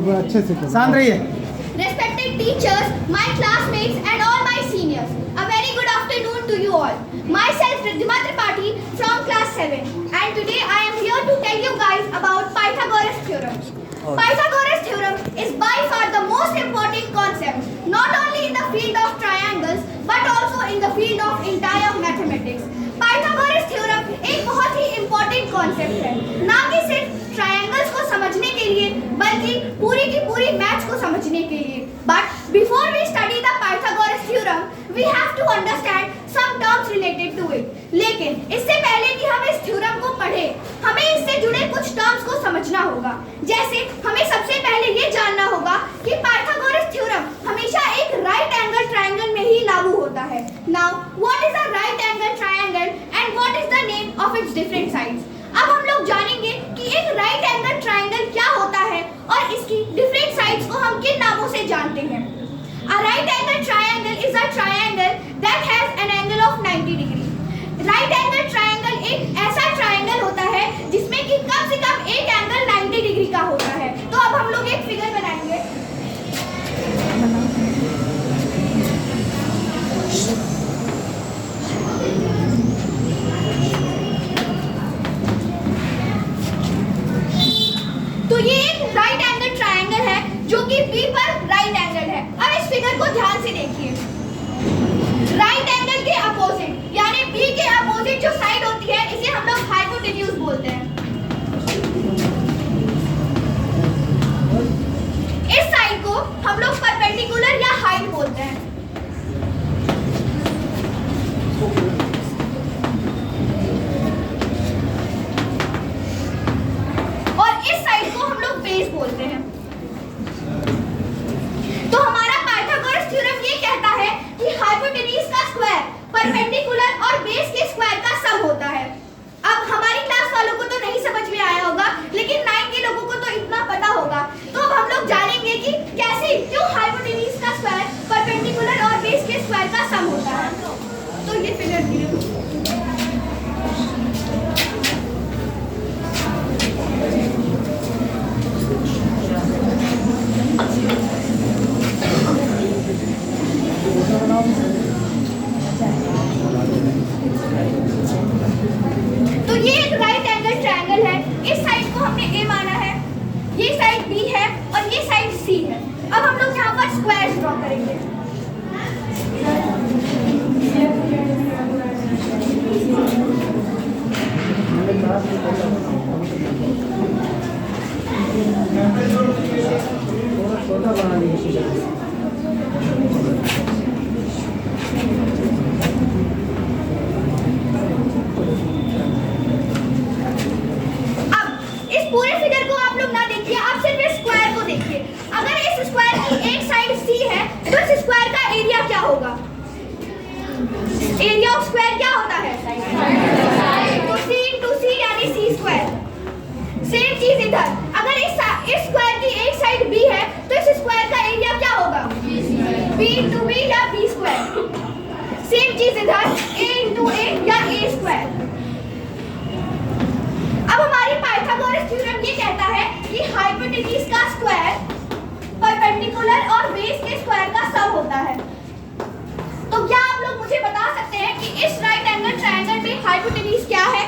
अच्छे से शांत रहिए। Respected teachers, my classmates and all my seniors, a very good afternoon to you all. Myself Riddhima Tripathi from class 7 and today I am here to tell you guys about Pythagoras theorem. Pythagoras theorem is by far the most important concept not only in the field of triangles but also in the field of entire mathematics. Pythagoras theorem एक बहुत ही important concept है, ना कि सिर्फ triangles को समझने के लिए बल्कि पूरी की पूरी मैथ्स को समझने के लिए. But before we study the Pythagoras theorem, we have to understand some terms related to it. लेकिन इससे पहले कि हम इस थ्योरम को पढ़ें, हमें इससे जुड़े कुछ टर्म्स को समझना होगा. जैसे हमें सबसे पहले ये जानना होगा कि पाइथागोरस थ्योरम हमेशा एक राइट एंगल ट्रायंगल में ही लागू होता है. Now, what is a right angle triangle and what is the name of its different sides? अब हम लोग जानेंगे कि एक राइट एंगल ट्रायंगल क्या होता है और इसकी डिफरेंट साइड्स को हम किन नामों से जानते हैं. A right angle triangle is a triangle that has an angle of 90 degree. Right angle triangle एक ऐसा ट्रायंगल होता है जिसमें कि कम से कम एक एंगल 90 डिग्री का होता है. तो अब हम लोग एक फिगर बनाएंगे. तो ये एक राइट एंगल ट्रायंगल है जो कि बी पर राइट एंगल है. अब इस फिगर को ध्यान से देखिए. राइट एंगल के अपोजिट यानी बी के अपोजिट जो साइड होती है इसे हम लोग हाइपोटेन्यूज बोलते हैं. इस साइड को हम लोग परपेंडिकुलर या हाइट बोलते हैं. और इस साइड को हम लोग बेस बोलते हैं. तो हमारा पाइथागोरस थ्योरम ये कहता है कि हाइपोटेन्यूज का स्क्वायर परपेंडिकुलर और बेस के स्क्वायर का सम होता है. अब हमारी क्लास वालों को तो नहीं समझ में आया होगा लेकिन 9 के लोगों को तो इतना पता होगा. तो अब हम लोग जानेंगे कि कैसे क्यों हाइपोटेन्यूज का स्क्वायर परपेंडिकुलर और बेस के स्क्वायर का सम होता है. तो ये फिगर तो ये एक राइट एंगल ट्रायंगल है. इस साइड को हमने ए माना है, ये साइड बी है और ये साइड सी है. अब हम लोग यहाँ पर स्क्वायर्स ड्रॉ करेंगे. छोटा बना दीजिए. पूरे फिगर को आप लोग ना देखिए, आप सिर्फ इस स्क्वायर को देखिए. अगर इस स्क्वायर की एक साइड सी है तो इस स्क्वायर का एरिया क्या होगा? एरिया ऑफ स्क्वायर क्या होता है? तो सी इंटू सी यानी सी स्क्वायर. सेम चीज इधर. अगर इस स्क्वायर की एक साइड बी है तो इस स्क्वायर का एरिया क्या होगा? बी इंटू बी या बी स्क्वायर. सेम चीज इधर ए इंटू ए या ए स्क्वायर. अब हमारी पाइथागोरस थ्योरम ये कहता है कि हाइपोटेन्यूज का स्क्वायर परपेंडिकुलर और बेस के स्क्वायर का सम होता है. तो क्या आप लोग मुझे बता सकते हैं कि इस राइट एंगल ट्रायंगल में हाइपोटेन्यूज क्या है?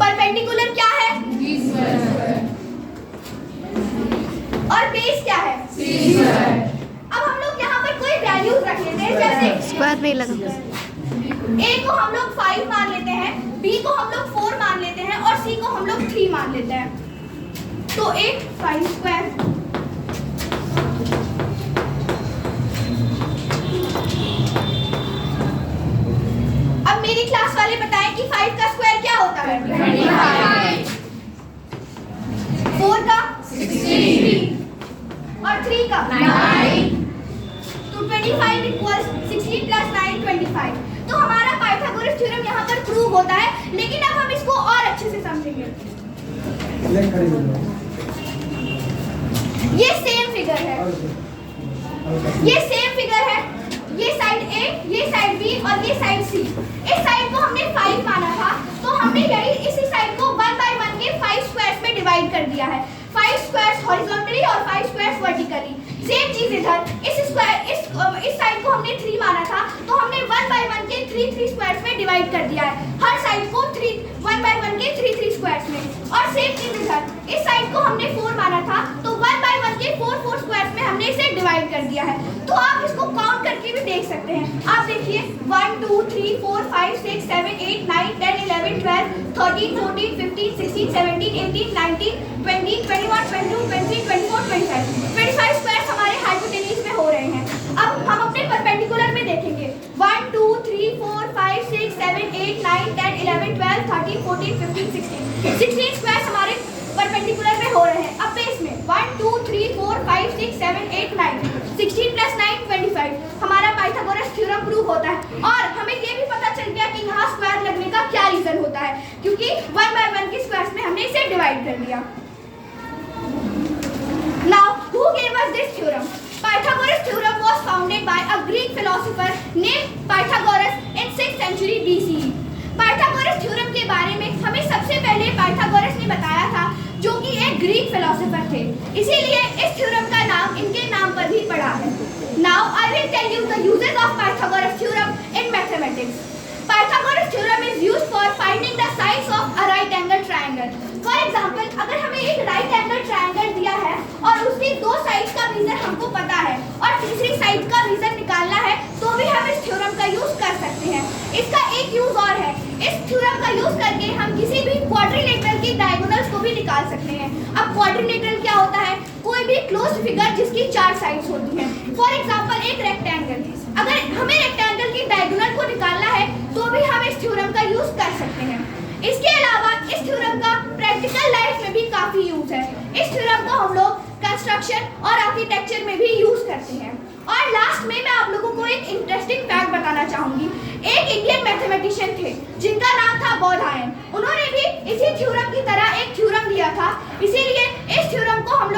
परपेंडिकुलर क्या है? और बेस क्या है? अब हम लोग यहाँ पर कोई वैल्यूज रख लेते हैं. जैसे स्क्वायर नहीं लगा. ए को हम लोग 5 मान लेते हैं, बी को हम लोग 4 मान लेते हैं और सी को हम लोग 3 मान लेते हैं. तो एक 5 स्क्वायर. अब मेरी क्लास वाले बताएं कि 5 का स्क्वायर क्या होता है? 25. 4 का 16 और 3 का 9. तो 25 इक्वल्स 16 प्लस 9 25. तो हमारा पाइथागोरस थ्योरम यहाँ पर प्रूव होता है. लेकिन अब हम इसको और अच्छे से समझेंगे. ये सेम फिगर है. ये सेम फिगर है. ये साइड ए, ये साइड बी और ये साइड सी. इस साइड को हमने 5 माना था तो हमने यही इसी साइड को 1 by 1 के 5 स्क्वायर्स में डिवाइड कर दिया है, 5 स्क्वायर्स हॉरिजॉन्टली और 5 स्क्वायर्स वर्टिकली। सेम चीज इधर इस साइड को हमने 3 माना था, तो हमने 1 by 1 के 3 स्क्वायर्स में डिवाइड कर दिया है, हर साइड को 1 by 1 के 3 स्क्वायर्स में। और सेम चीज इधर इस साइड को हमने 4 माना था, तो 1 by 1 के 4 स्क्वायर्स में हमने इसे डिवाइड कर दिया है। तो आप इसको काउंट करके भी देख सकते हैं। आप देखिए 1 2 3 4 5 6 7 8 9 10 11 12 13 14 15 16 17 18 19 20 21 22 23 24 25 स्क्वायर्स हमारे हाइपोटेन्यूज में हो रहे हैं। अब हम अपने परपेंडिकुलर में देखेंगे 1 2 3 4 5 6 7 8 9 10 11 12 13 14 15 16 स्क्वायर्स हमारे परपेंडिकुलर में हो रहे हैं। अब बेस में 1 2 3 4 5 6 7 8 9 16 + 9 25 हमारा पाइथागोरस थ्योरम प्रूव होता है। और हमें ये भी पता चल गया कि यहाँ स्क्वायर लगने का क्या रीजन होता है, क्योंकि 1 by 1 के स्क्वायर्स में हमने इसे डिवाइड कर दिया। Now, who gave us this theorem? Pythagoras theorem was founded by a Greek philosopher named Pythagoras in 6th century BCE. Pythagoras theorem के बारे में हमें सबसे पहले पाइथागोरस ने बताया था, जो कि एक ग्रीक फिलोसोफर थे, इसीलिए इस थ्योरम का नाम इनके नाम पर भी पड़ा है। Now I will tell you the uses of Pythagoras theorem in mathematics. Pythagoras theorem is used for finding the sides of a right angle triangle. For example, अगर हमें एक right angle triangle दिया है और उसकी 2 साइड्स का reason हमको पता है और तीसरी साइड का रीजन निकालना है, तो भी हम इस थ्योरम का यूज कर सकते हैं। इसका एक यूज और है, इस थ्योरम का यूज करके हम किसी भी क्वाड्रिलेटरल की डायगोनल्स को भी निकाल सकते हैं। अब क्वाड्रिलेटरल क्या होता है? कोई भी क्लोज्ड फिगर जिसकी 4 साइड्स होती हैं। फॉर एग्जांपल एक रेक्टेंगल, अगर हमें रेक्टेंगल की डायगोनल को निकालना है तो भी हम इस थ्योरम का यूज कर सकते हैं। इसके अलावा इस थ्योरम का प्रैक्टिकल लाइफ में भी काफी यूज है। इस थ्योरम को हम लोग कंस्ट्रक्शन और आर्किटेक्चर में भी यूज करते हैं। और लास्ट में मैं आप लोगों को एक इंटरेस्टिंग फैक्ट बताना चाहूंगी। एक इंडियन मैथमेटिशियन थे जिनका नाम था बोधायन। उन्होंने भी इसी थ्योरम की तरह एक थ्योरम दिया था, इसीलिए इस थ्योरम को हम